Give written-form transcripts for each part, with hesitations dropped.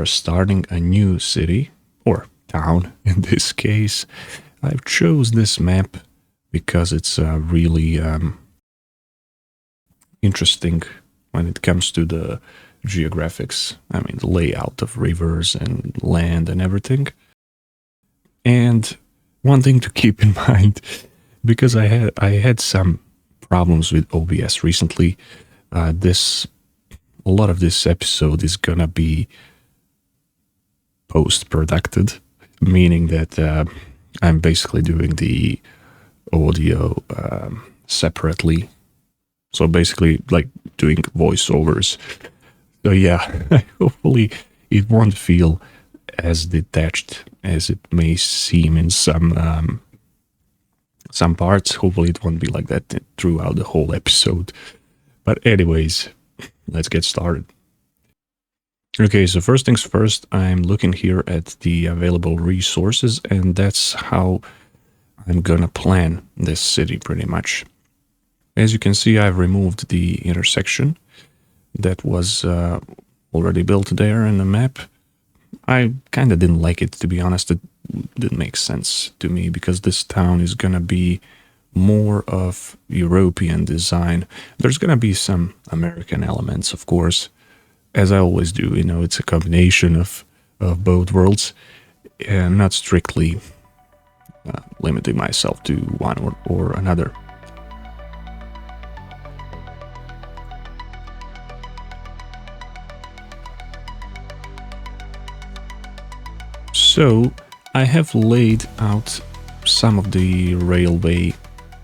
are starting a new city, or town in this case. I've chose this map because it's really interesting when it comes to the geographics. I mean, the layout of rivers and land and everything. And one thing to keep in mind, because I had some problems with OBS recently. A lot of this episode is gonna be post-produced, meaning that I'm basically doing the audio separately. So basically, like doing voiceovers. So yeah, hopefully it won't feel as detached as it may seem in some parts. Hopefully it won't be like that throughout the whole episode. But anyways, let's get started. Okay, so first things first, I'm looking here at the available resources, and that's how I'm gonna plan this city pretty much. As you can see, I've removed the intersection that was already built there in the map. I kind of didn't like it, to be honest. It didn't make sense to me because this town is gonna be more of European design. There's gonna be some American elements, of course, as I always do. You know, it's a combination of both worlds, and not strictly limiting myself to one or another. So I have laid out some of the railway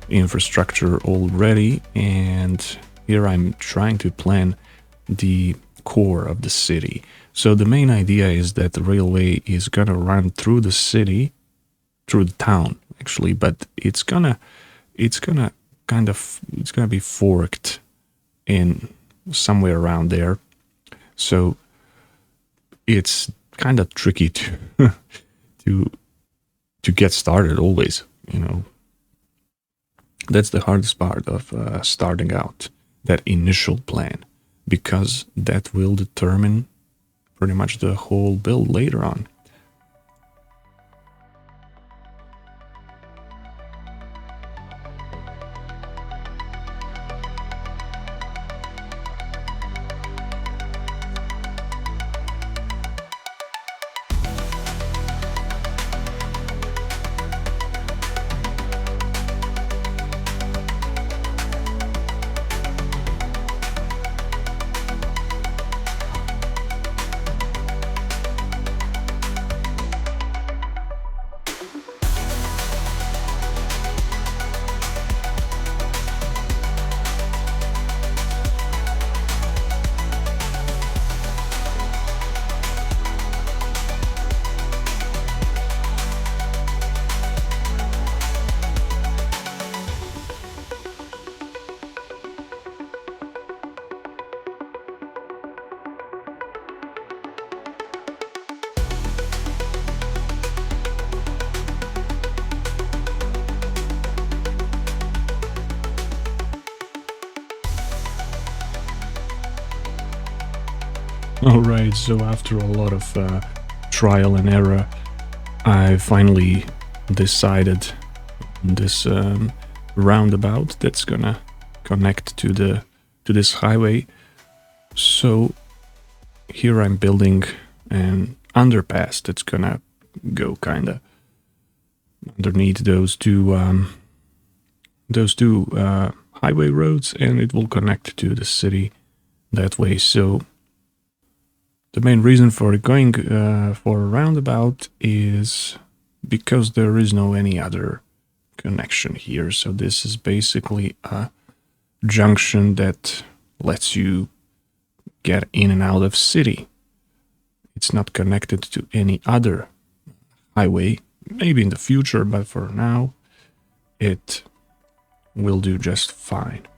infrastructure already, and here I'm trying to plan the core of the city. So the main idea is that the railway is gonna run through the city, through the town actually, but it's gonna be forked in somewhere around there. So it's kind of tricky to get started always, you know. That's the hardest part of starting out, that initial plan, because that will determine pretty much the whole build later on. Alright, so after a lot of trial and error, I finally decided this roundabout that's gonna connect to this highway. So here I'm building an underpass that's gonna go kinda underneath those two highway roads, and it will connect to the city that way. So the main reason for going for a roundabout is because there is no any other connection here. So this is basically a junction that lets you get in and out of city. It's not connected to any other highway. Maybe in the future, but for now, it will do just fine.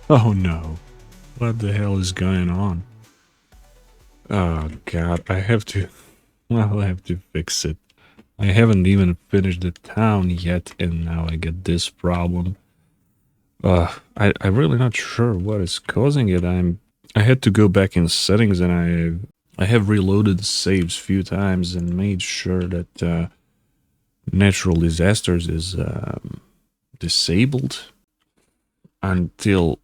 Oh no. What the hell is going on? Oh god, I have to... Well, I have to fix it. I haven't even finished the town yet, and now I get this problem. I'm really not sure what is causing it. I had to go back in settings, and I have reloaded saves few times and made sure that natural disasters is disabled until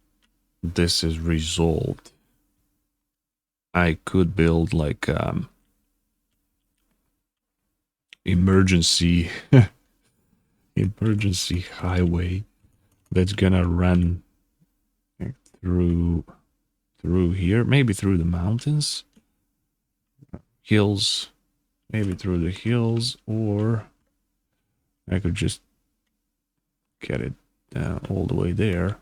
this is resolved. I could build like emergency emergency highway that's gonna run through here, maybe through the mountains, hills, maybe through the hills, or I could just get it all the way there.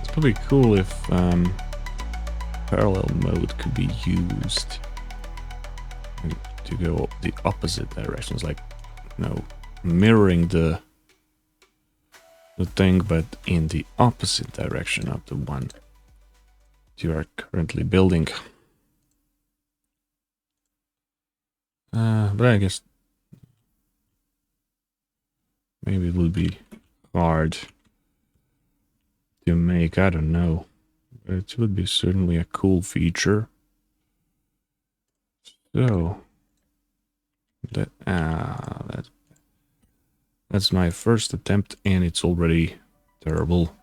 It's probably cool if parallel mode could be used to go the opposite directions, like, you know, mirroring the thing, but in the opposite direction of the one you are currently building. But I guess maybe it would be hard to make. I don't know. It would be certainly a cool feature. So that's my first attempt, and it's already terrible.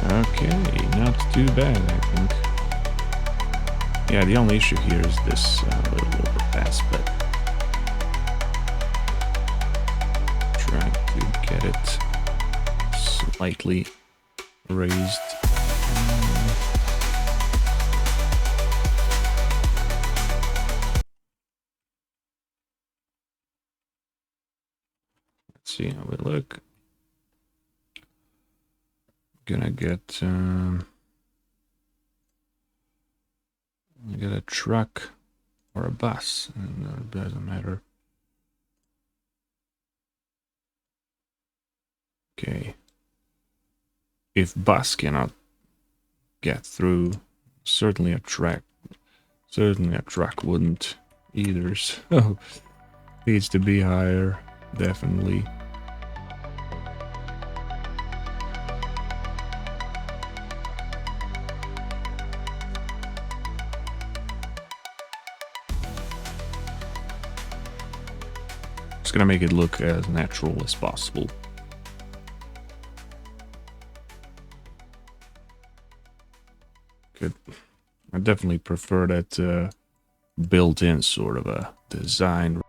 Okay, not too bad, I think. Yeah, the only issue here is this little overpass, but trying to get it slightly raised. Let's see how we look. Gonna get a truck or a bus, and it doesn't matter. Okay. If bus cannot get through, certainly a truck Certainly a truck wouldn't either, so needs to be higher, definitely. Just gonna make it look as natural as possible. Good. I definitely prefer that built-in sort of a design.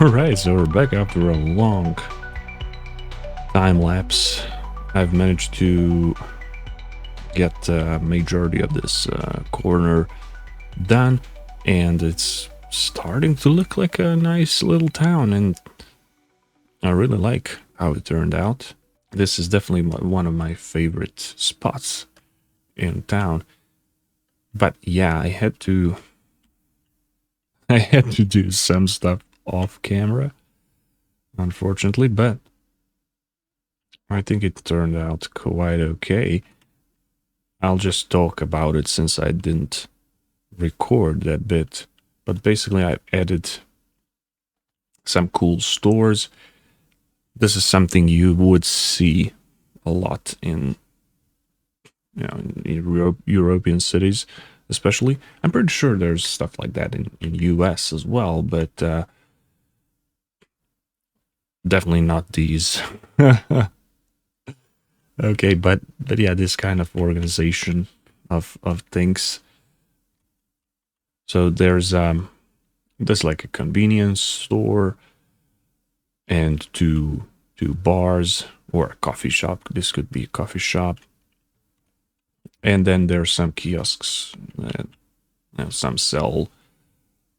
Alright, so we're back after a long time lapse. I've managed to get a majority of this corner done, and it's starting to look like a nice little town, and I really like how it turned out. This is definitely one of my favorite spots in town. But yeah, I had to do some stuff off camera, unfortunately, but I think it turned out quite okay. I'll just talk about it since I didn't record that bit. But basically I added some cool stores. This is something you would see a lot in, you know, in European cities, especially. I'm pretty sure there's stuff like that in US as well, but definitely not these. Okay, but yeah, this kind of organization of things. So there's like a convenience store, and two bars or a coffee shop. This could be a coffee shop. And then there's some kiosks. Some sell.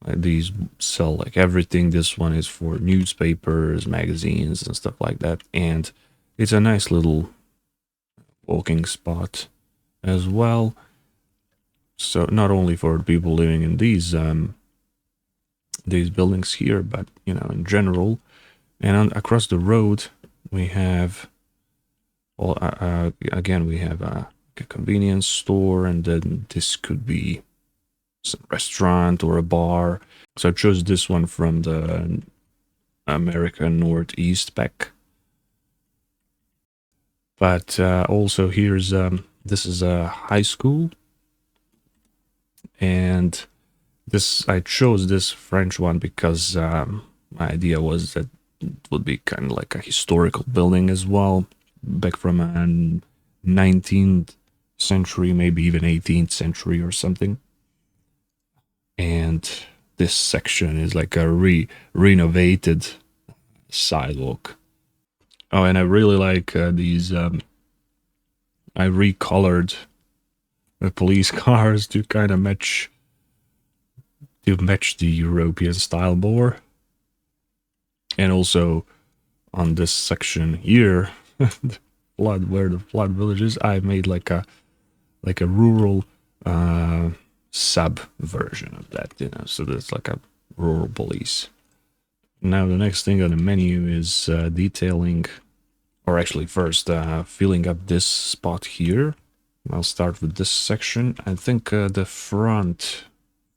These sell like everything. This one is for newspapers, magazines, and stuff like that. And it's a nice little walking spot as well. So not only for people living in these buildings here, but in general. And across the road we have, well, again we have a convenience store, and then this could be some restaurant or a bar. So I chose this one from the American Northeast pack. But also here's this is a high school, and I chose this French one because my idea was that it would be kind of like a historical building as well, back from a 19th century, maybe even 18th century or something. And this section is like a renovated sidewalk. Oh, and I really like these. I recolored the police cars to kind of match the European style more. And also on this section here, where the flood village is, I made like a rural sub version of that, so there's like a rural police. Now the next thing on the menu is detailing, or actually first filling up this spot here. I'll start with this section. I think the front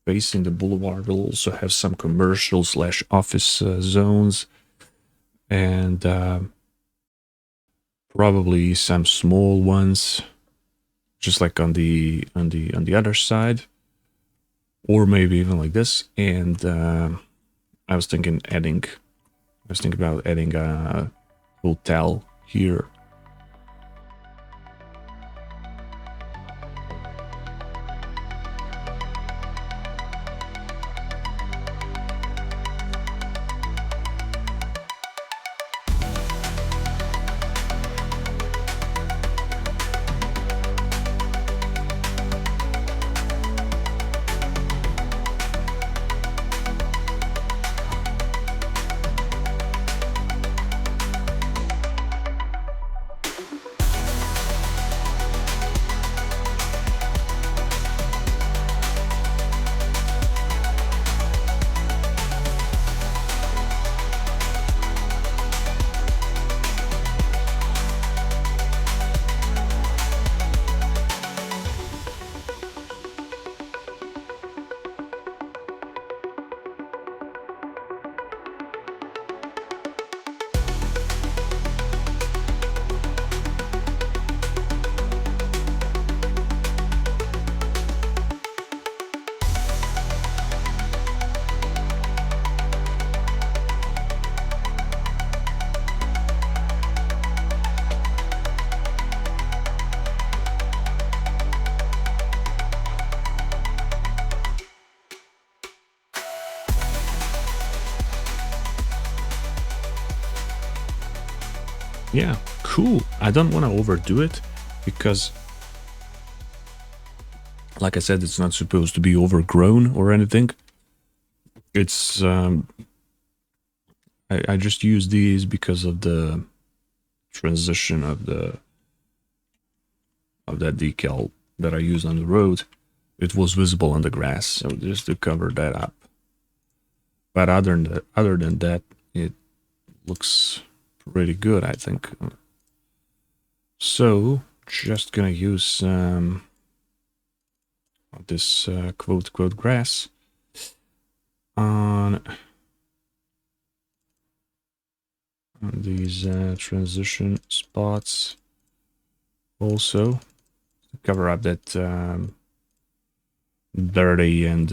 facing the boulevard will also have some commercial / office zones, and probably some small ones, just like on the other side, or maybe even like this. And I was thinking about adding a hotel here. Yeah, cool. I don't want to overdo it because, like I said, it's not supposed to be overgrown or anything. It's I just use these because of the transition of that decal that I use on the road. It was visible on the grass, so just to cover that up. But other than that, it looks pretty good, I think. So just gonna use this quote grass on these transition spots also to cover up that dirty and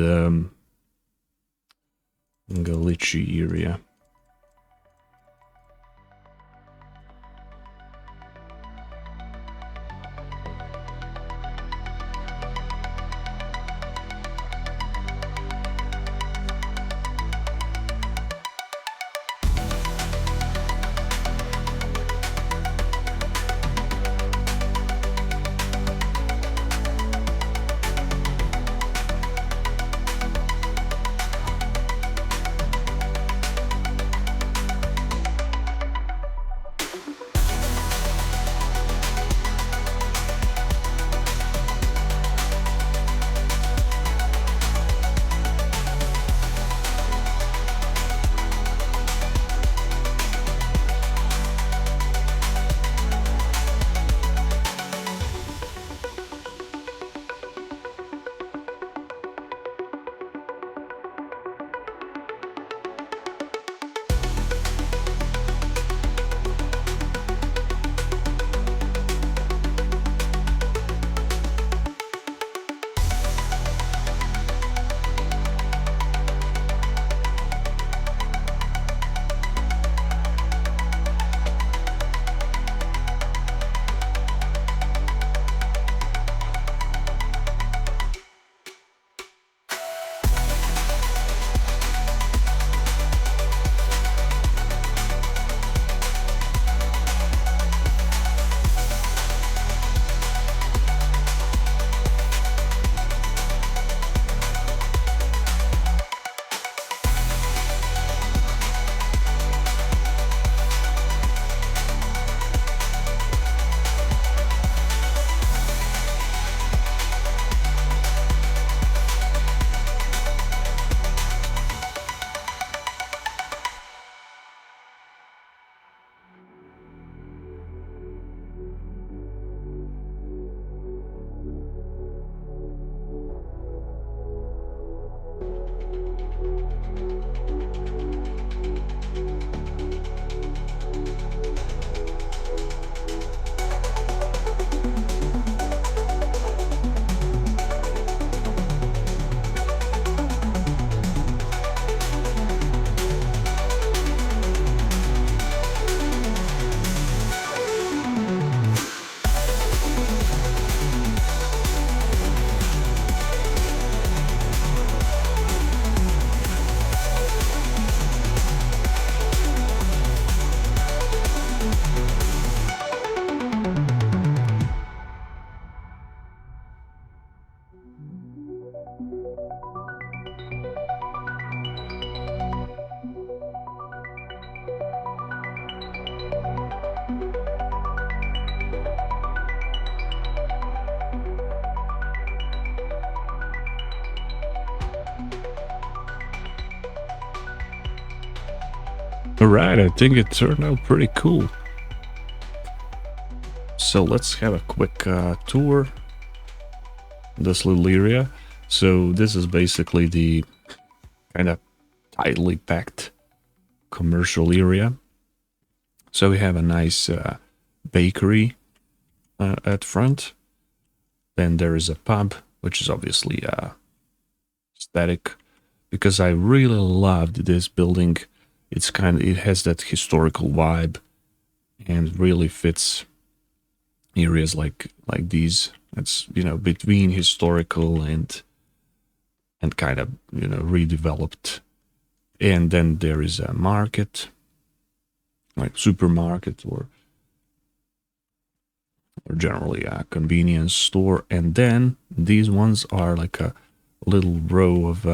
glitchy area. Alright, I think it turned out pretty cool. So let's have a quick tour this little area. So this is basically the kind of tightly packed commercial area. So we have a nice bakery at front. Then there is a pub, which is obviously static, because I really loved this building. It has that historical vibe and really fits areas like these. It's, you know, between historical and kind of, you know, redeveloped. And then there is a market, like supermarket or generally a convenience store. And then these ones are like a little row of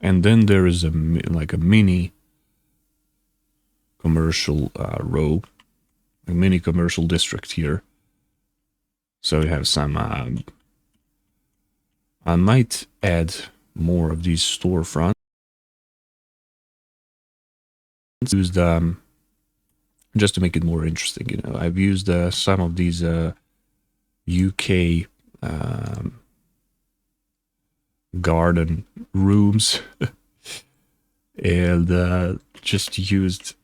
and then there is a mini commercial row, a mini commercial district here. So we have some I might add more of these storefronts. Used just to make it more interesting, you know. I've used some of these UK garden rooms and just used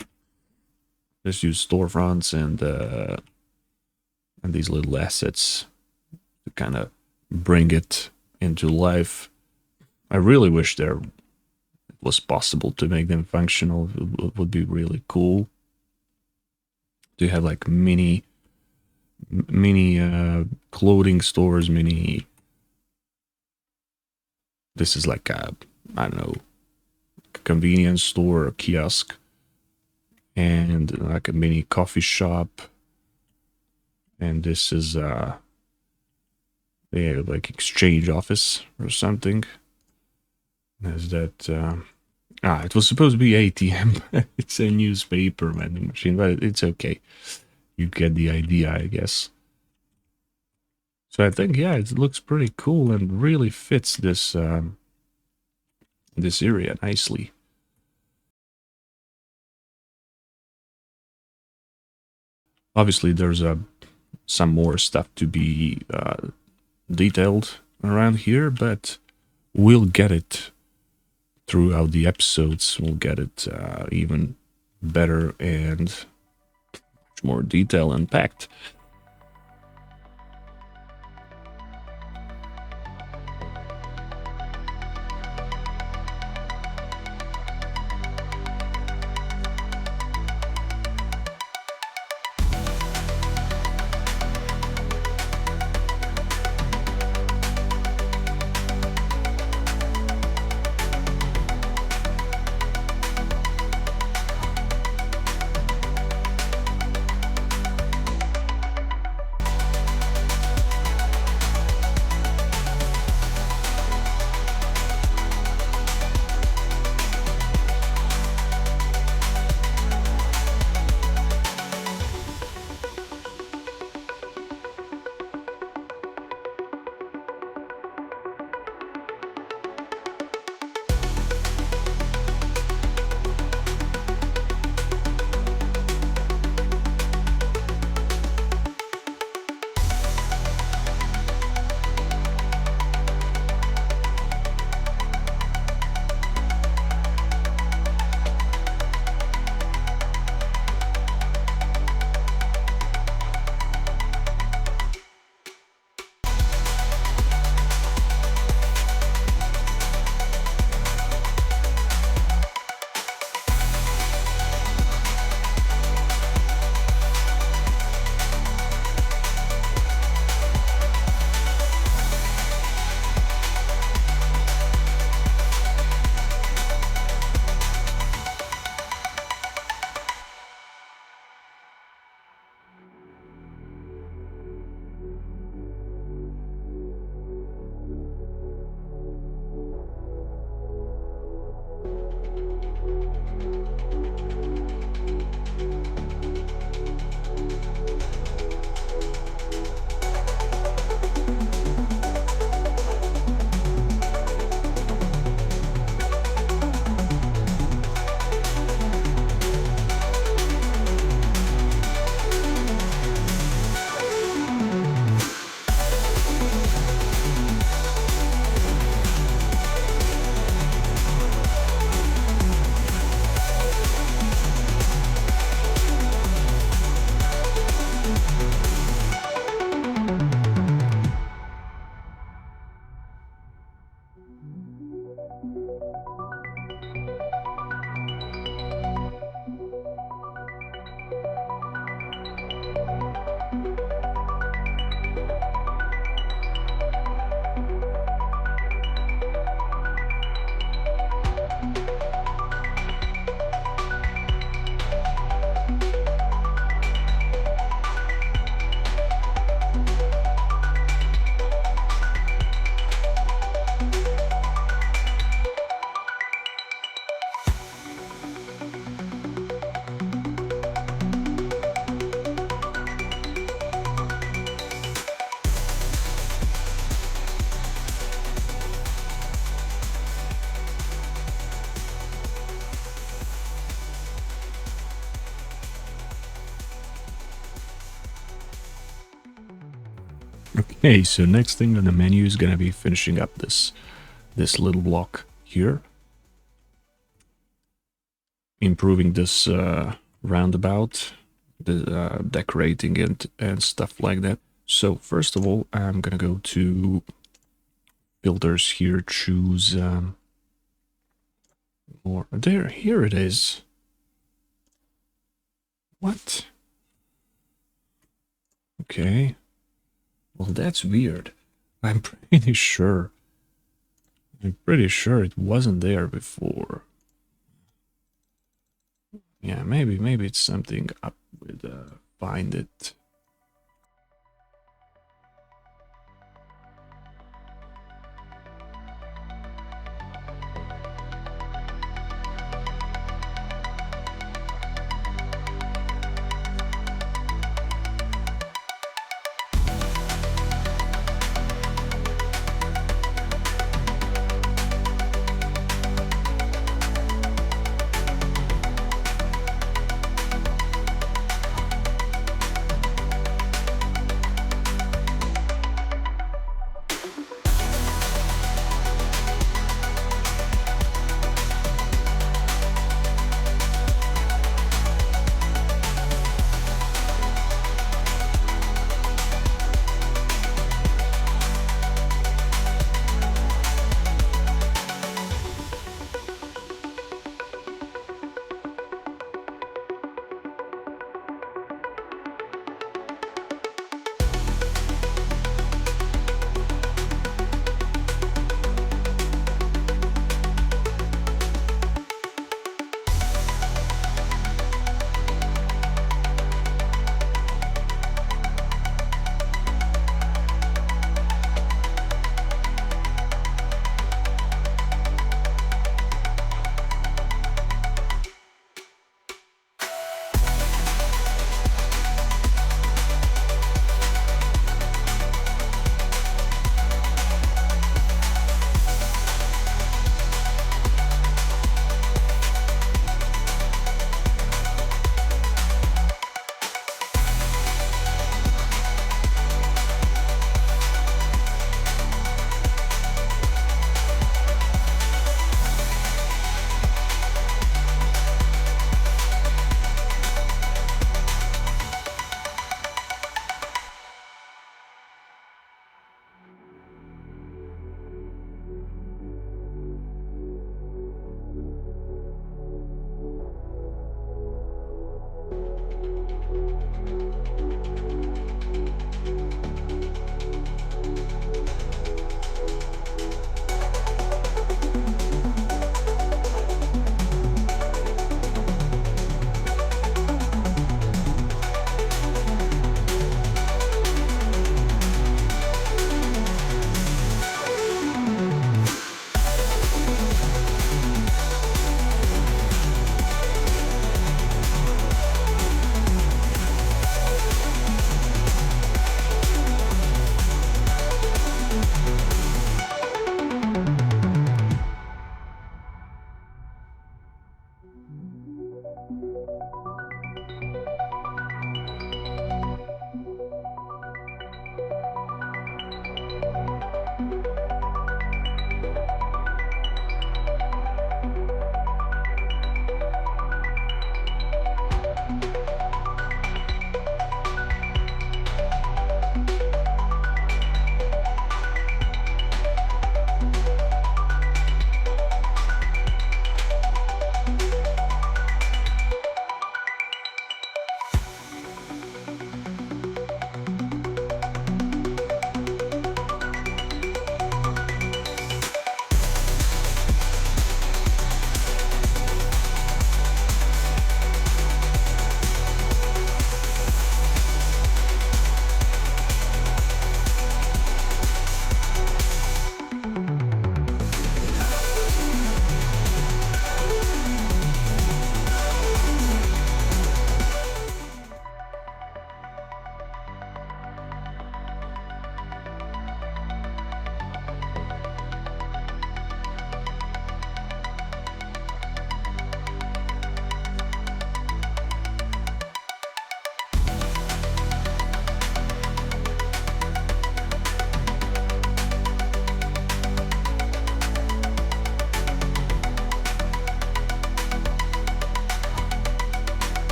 storefronts and these little assets to kind of bring it into life. I really wish it was possible to make them functional. It would be really cool to have like mini clothing stores, this is like a, I don't know, convenience store or kiosk, and like a mini coffee shop. And this is like exchange office or something. Is that it was supposed to be ATM, but it's a newspaper vending machine, but it's okay. You get the idea, I guess. So I think, yeah, it looks pretty cool and really fits this this area nicely. Obviously, there's some more stuff to be detailed around here, but we'll get it throughout the episodes. We'll get it even better and much more detail and packed. Okay, so next thing on the menu is gonna be finishing up this little block here. Improving this roundabout, the decorating it and stuff like that. So first of all, I'm gonna go to filters here, choose more. There, here it is. What? Okay. Well, that's weird. I'm pretty sure. I'm pretty sure it wasn't there before. Yeah, maybe it's something up with find it.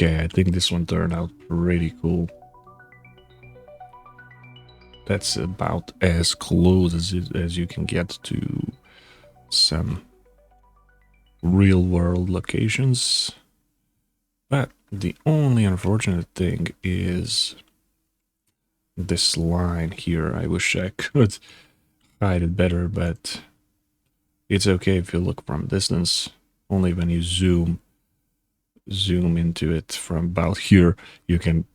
Okay, I think this one turned out pretty cool. That's about as close as you can get to some real world locations. But the only unfortunate thing is this line here. I wish I could hide it better, but it's okay if you look from distance. Only when you zoom into it from about here, you can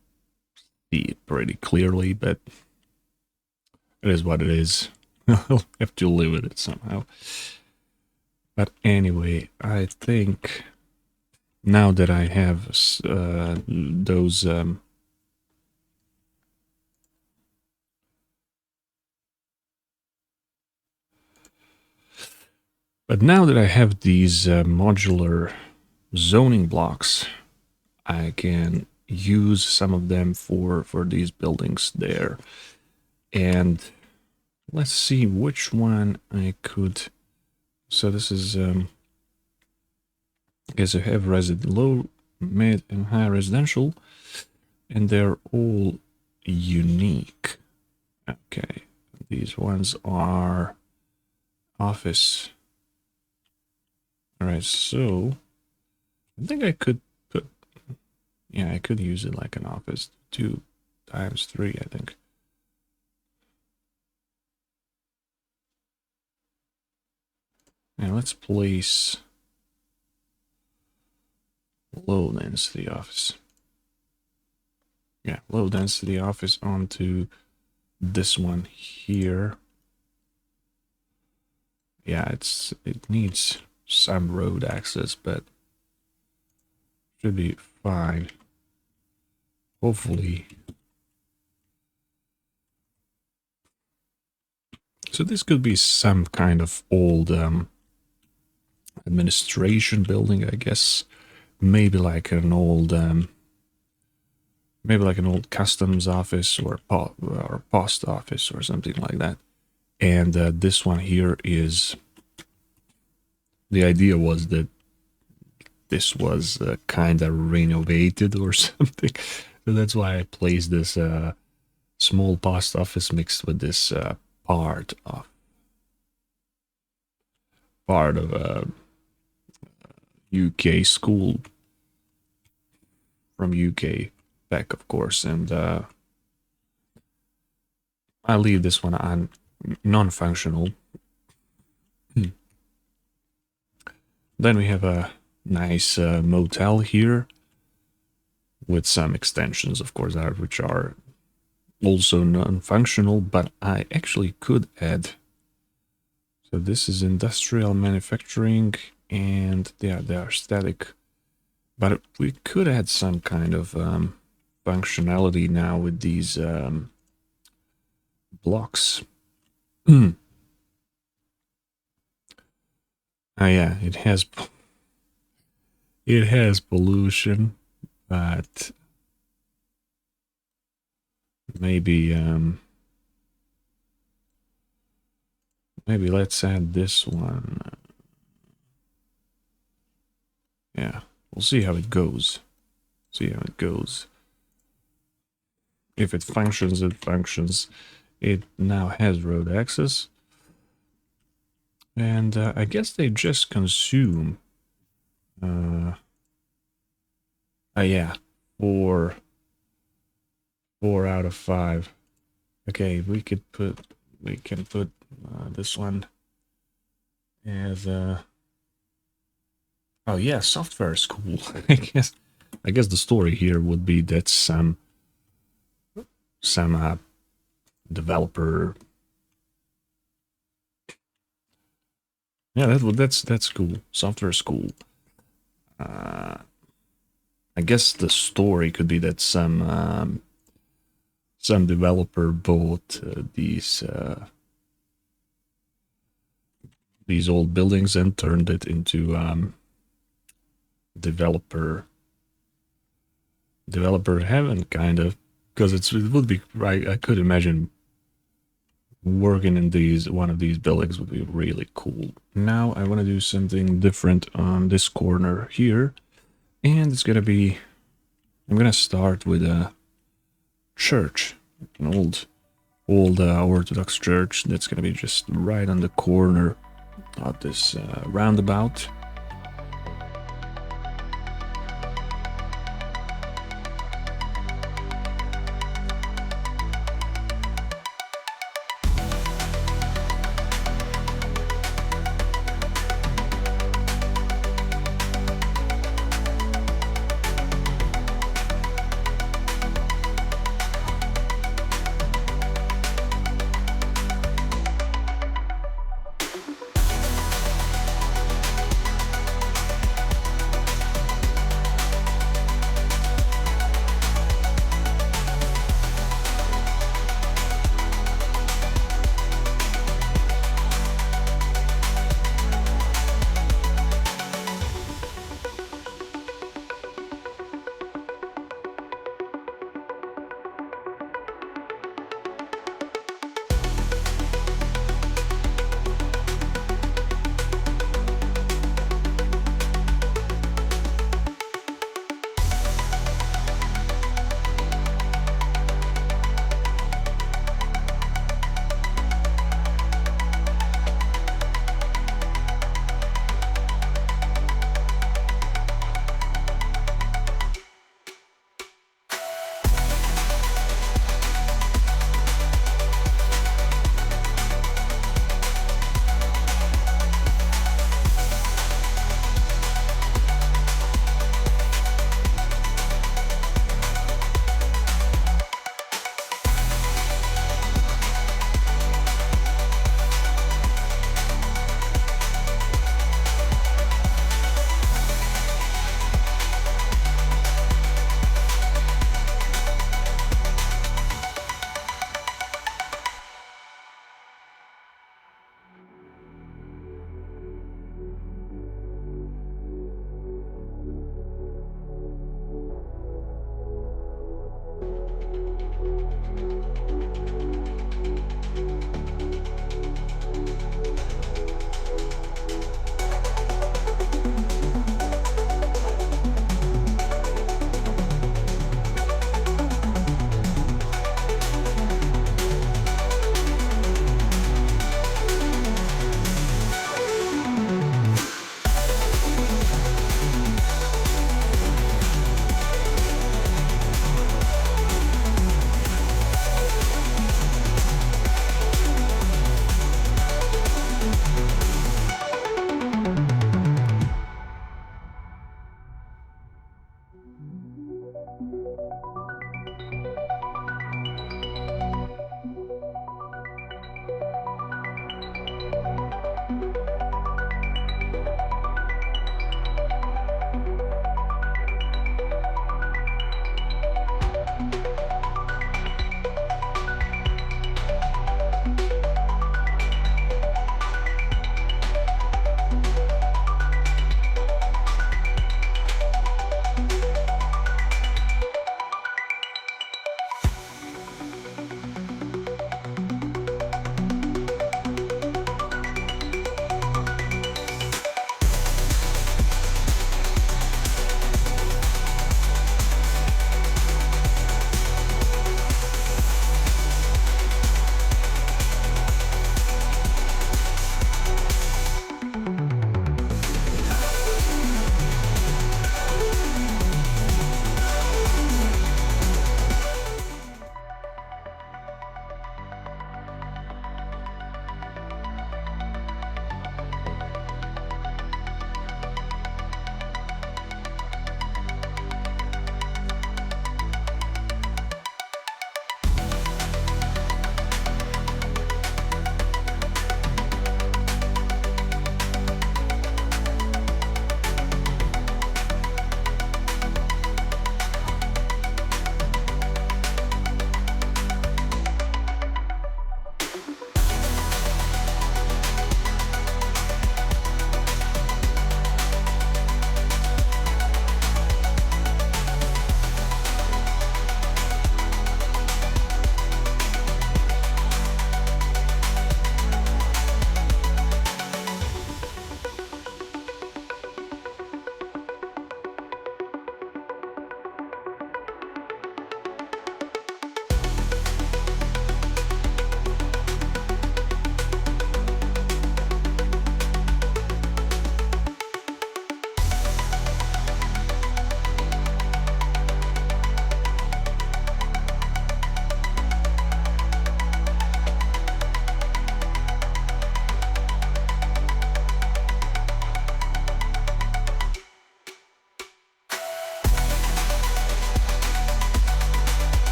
see it pretty clearly, but it is what it is. I'll have to live with it somehow. But anyway, I think now that I have those but now that I have these modular zoning blocks, I can use some of them for these buildings there. And let's see which one I could. So this is I guess I have low, mid, and high residential, and they're all unique. Okay, these ones are office. All right, so I think I could put, yeah, I could use it like an office 2 times 3, I think. Now let's place low density office. Yeah, low density office onto this one here. Yeah, it needs some road access, but should be fine. Hopefully. So this could be some kind of old administration building, I guess. Maybe like an old customs office or post office or something like that. And this one here is, the idea was that this was kind of renovated or something. So that's why I placed this small post office mixed with this part of a UK school from UK back, of course. And I'll leave this one on non-functional. Then we have a nice motel here with some extensions, of course, which are also non-functional, but I actually could add. So this is industrial manufacturing, and yeah, they are static, but we could add some kind of functionality now with these blocks. Oh yeah, it has pollution, but maybe maybe let's add this one. Yeah, we'll see how it goes. If it functions, it functions. It now has road access. And I guess they just consume. Yeah, 4 out of 5. Okay, we can put this one as oh yeah, software school. I guess the story here would be that some developer. Yeah, that's cool. Software school. I guess the story could be that some developer bought these old buildings and turned it into developer heaven, kind of, because it would be right. I could imagine working in one of these buildings would be really cool. Now I want to do something different on this corner here, and it's gonna be I'm gonna start with a church, an old Orthodox church that's gonna be just right on the corner of this roundabout.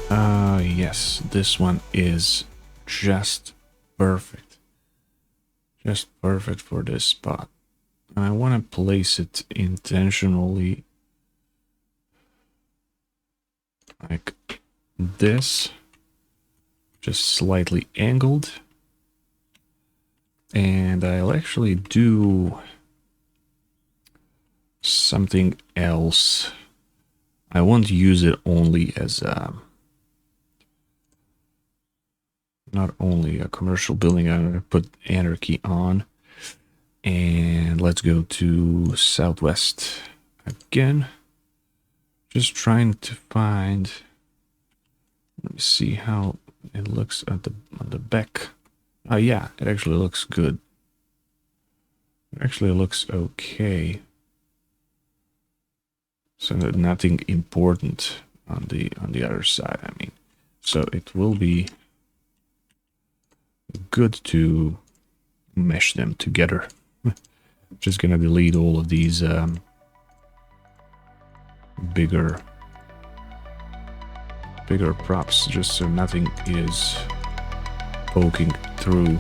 Yes, this one is just perfect. Just perfect for this spot. I want to place it intentionally like this, just slightly angled. And I'll actually do something else. I won't use it only as not only a commercial building. I'm going to put anarchy on. And let's go to southwest again. Just trying to find. Let me see how it looks at on the back. Oh yeah, it actually looks good. It actually looks okay. So nothing important on the other side. I mean, so it will be good to mesh them together. Just gonna delete all of these bigger props, just so nothing is poking through.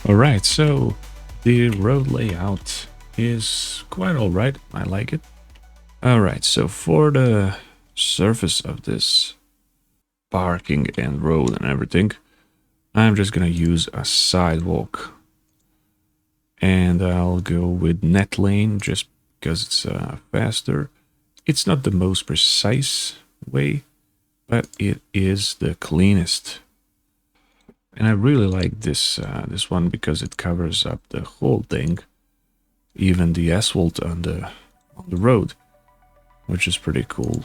Alright, so the road layout is quite alright. I like it. Alright, so for the surface of this parking and road and everything, I'm just gonna use a sidewalk. And I'll go with net lane just because it's faster. It's not the most precise way, but it is the cleanest. And I really like this this one because it covers up the whole thing, even the asphalt on the road, which is pretty cool.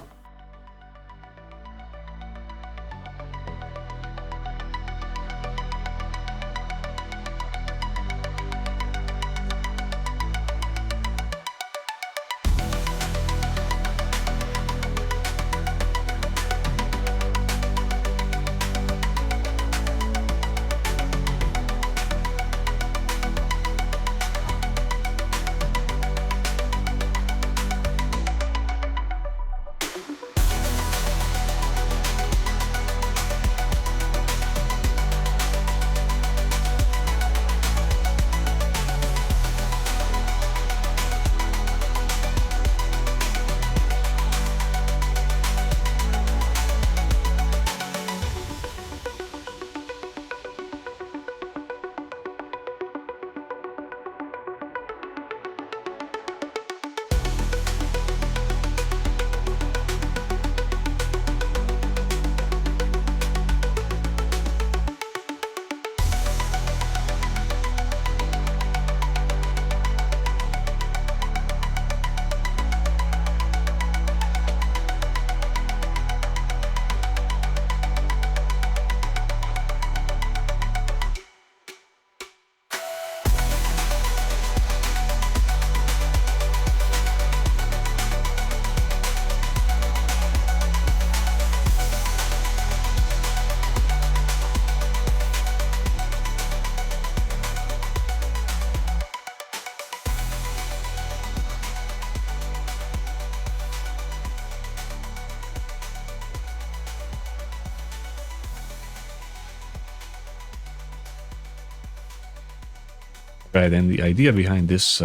Right, and the idea behind this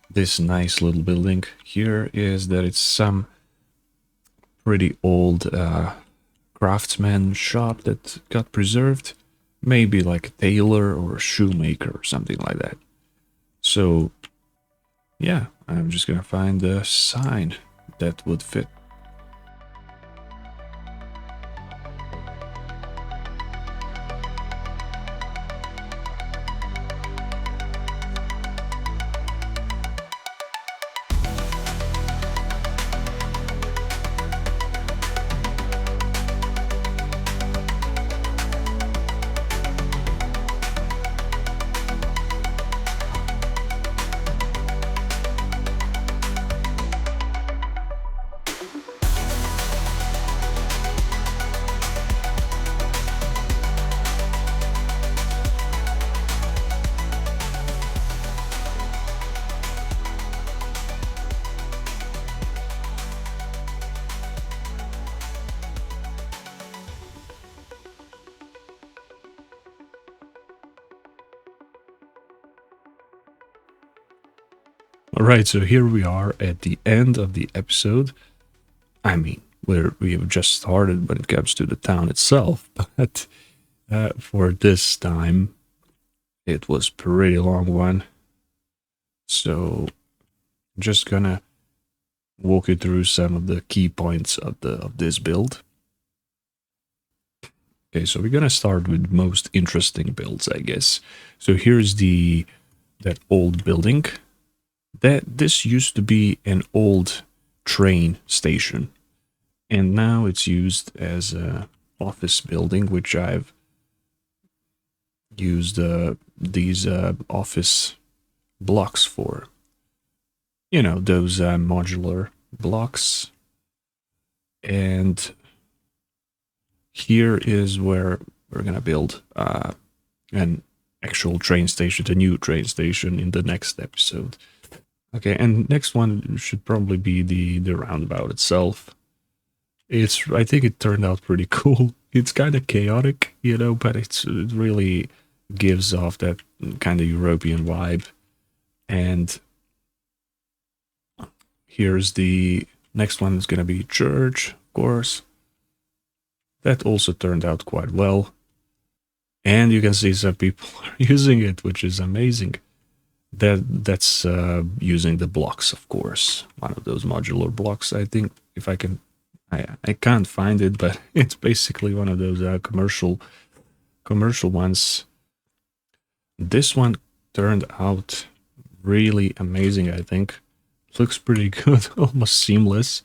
this nice little building here is that it's some pretty old craftsman shop that got preserved, maybe like a tailor or a shoemaker or something like that. So yeah, I'm just gonna find a sign that would fit. All right, so here we are at the end of the episode. I mean, we have just started when it comes to the town itself, but for this time, it was a pretty long one. So, just gonna walk you through some of the key points of this build. Okay, so we're gonna start with most interesting builds, I guess. So here's that old building. This used to be an old train station, and now it's used as a office building, which I've used these office blocks for. You know, those modular blocks. And here is where we're gonna build an actual train station, a new train station in the next episode. Okay, and next one should probably be the roundabout itself. I think it turned out pretty cool. It's kind of chaotic, you know, but it really gives off that kind of European vibe. And here's the next one is going to be church, of course. That also turned out quite well. And you can see some people are using it, which is amazing. That's using the blocks, of course. One of those modular blocks, I think, if I can... I can't find it, but it's basically one of those commercial ones. This one turned out really amazing, I think. Looks pretty good, almost seamless.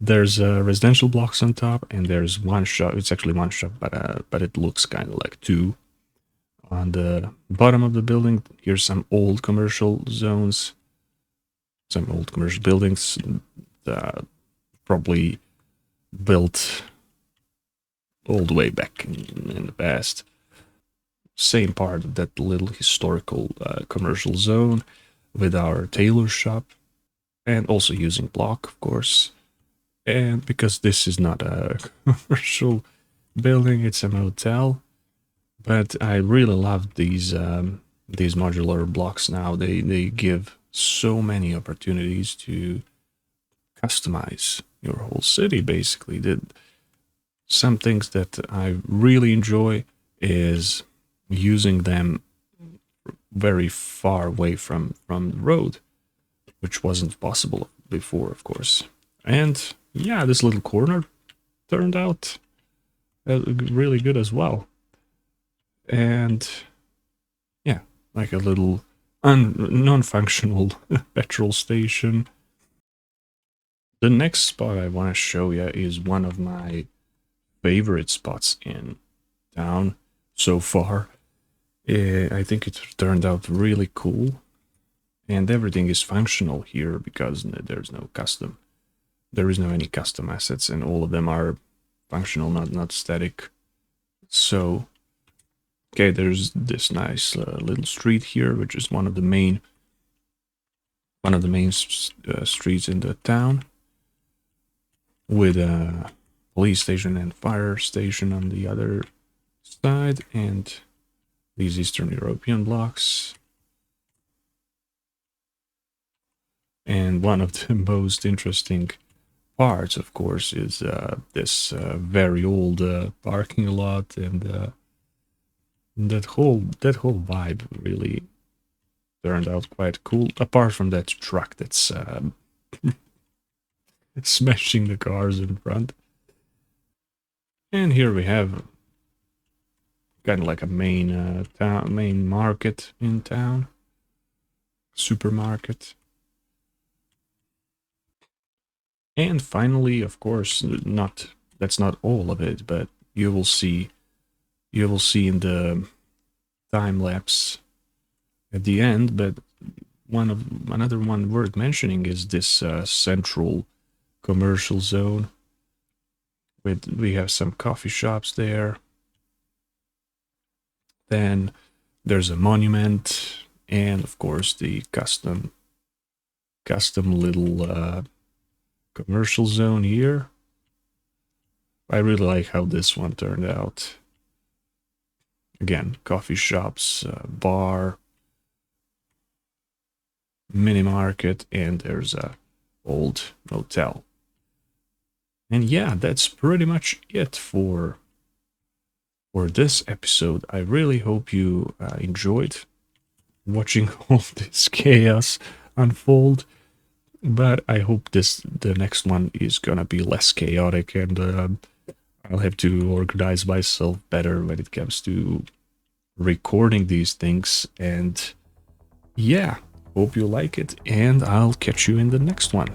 There's residential blocks on top, and there's one shop. It's actually one shop, but it looks kind of like two. On the bottom of the building, here's some old commercial zones, some old commercial buildings, probably built all the way back in the past. Same part of that little historical commercial zone with our tailor shop, and also using block, of course. And because this is not a commercial building, it's a motel. But I really love these modular blocks now. They give so many opportunities to customize your whole city, basically. Some things that I really enjoy is using them very far away from the road, which wasn't possible before, of course. And yeah, this little corner turned out really good as well. And yeah, like a little non-functional petrol station. The next spot I want to show you is one of my favorite spots in town so far. I think it turned out really cool, and everything is functional here because there's no custom. There is no any custom assets, and all of them are functional, not static. So okay, there's this nice little street here, which is one of the main streets in the town, with a police station and fire station on the other side, and these Eastern European blocks. And one of the most interesting parts, of course, is this very old parking lot, and that whole vibe really turned out quite cool. Apart from that truck that's smashing the cars in front. And here we have kind of like a main market in town, supermarket. And finally, of course, not that's not all of it, but you will see in the time lapse at the end. But another one worth mentioning is this central commercial zone. We have some coffee shops there. Then there's a monument, and of course the custom little commercial zone here. I really like how this one turned out. Again, coffee shops, bar, mini market, and there's a old motel. And yeah, that's pretty much it for this episode. I really hope you enjoyed watching all this chaos unfold. But I hope the next one is gonna be less chaotic, and I'll have to organize myself better when it comes to recording these things. And yeah, hope you like it, and I'll catch you in the next one.